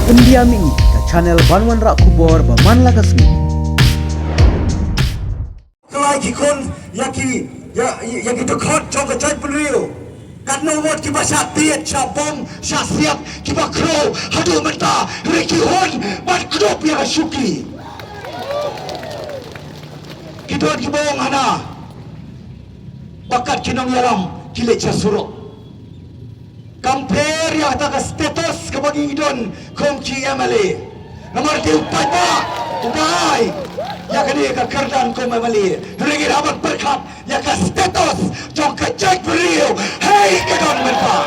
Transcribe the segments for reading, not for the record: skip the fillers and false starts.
Pendiami ke channel Banwan Rak Kubor Baman Lagasmi. Kelai kikun yang kita kot jangka cai penriu. Karena word kita syatiat syabong syasiap kita kro hadu menta riki hon bat kedop yang syuki. Kita kibong hana bakat kinong yalam kilit suruk. Compare yang tak status kebagi idon kongci MLA. Nomor diupai pak, upai. Ya kini ke kerdan ko memali. Ringgit amat berkat ya ke status jong ke cek beriu. Hei idon mereka.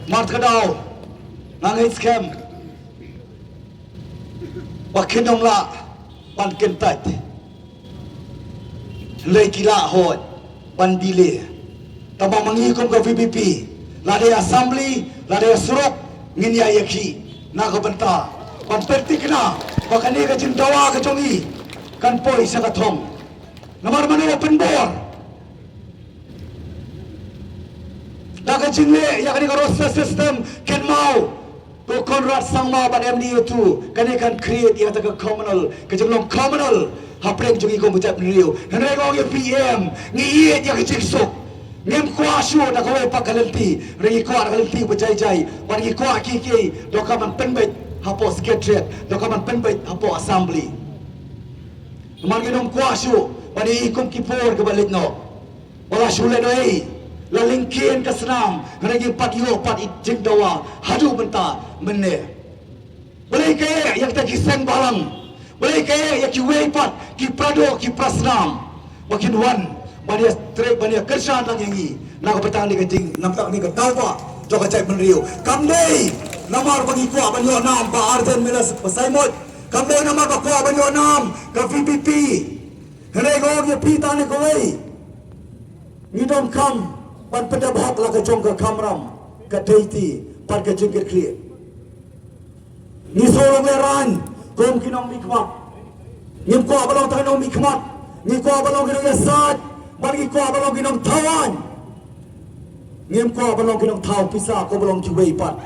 Mart kedau nangis scam. Wakinong la pan kentat. Lekila hot pan delay. Tabang mengikum ke VPP, lade assembly, lade suruk, nginya yaki, nak bentar, pan pertikna, bahkan dia kecil dawa kecongi, kan poi sakathong, nomor mana open board, dah kecil le, yang kini roster system, kan mau, tu Konrad Sangma pada MDA tu, kan dia kan create yang tak communal, kecil belum communal, hapreng jungi komputer penriu, hendak kau yang PM, ngiye yang kecil sok. Ngem kuah syu nak kau pak kalenti, ringi kuah kalenti berjai-jai, bagi kuah kiki, dokumen penbait hapo secretariat, dokumen penbait hapo assembly. Mari nom kuah syu, bagi ikum kipur ke balik no, wala syu le doi, la lingkin ke senam, ringi pat yo pat jing dawa, hadu benta menne. Boleh kaya yang tak kiseng balang, boleh kaya yang kiwei pat, ki prado, ki prasnam, makin wan. Bania trek bania kerja lang yang ini nak petang ni kencing nampak ni ke tawa jauh cai penriu kamdei namar bagi kuah banyo nam ba arden milas pasaimot kamdei namar ba kuah banyo nam ke VPP hendak kau ye pita ni kau ni dom kam pan pada bahak lah ke jong ke kamram ke deiti pan ke jengkir clear ni sorong leran kom kinong mikmat ngim kuah balong tanong mikmat ni kuah balong kinong yasat bagi kau balong kinong tawan, ngem kau balong kinong taw pisah kau balong cubai pat.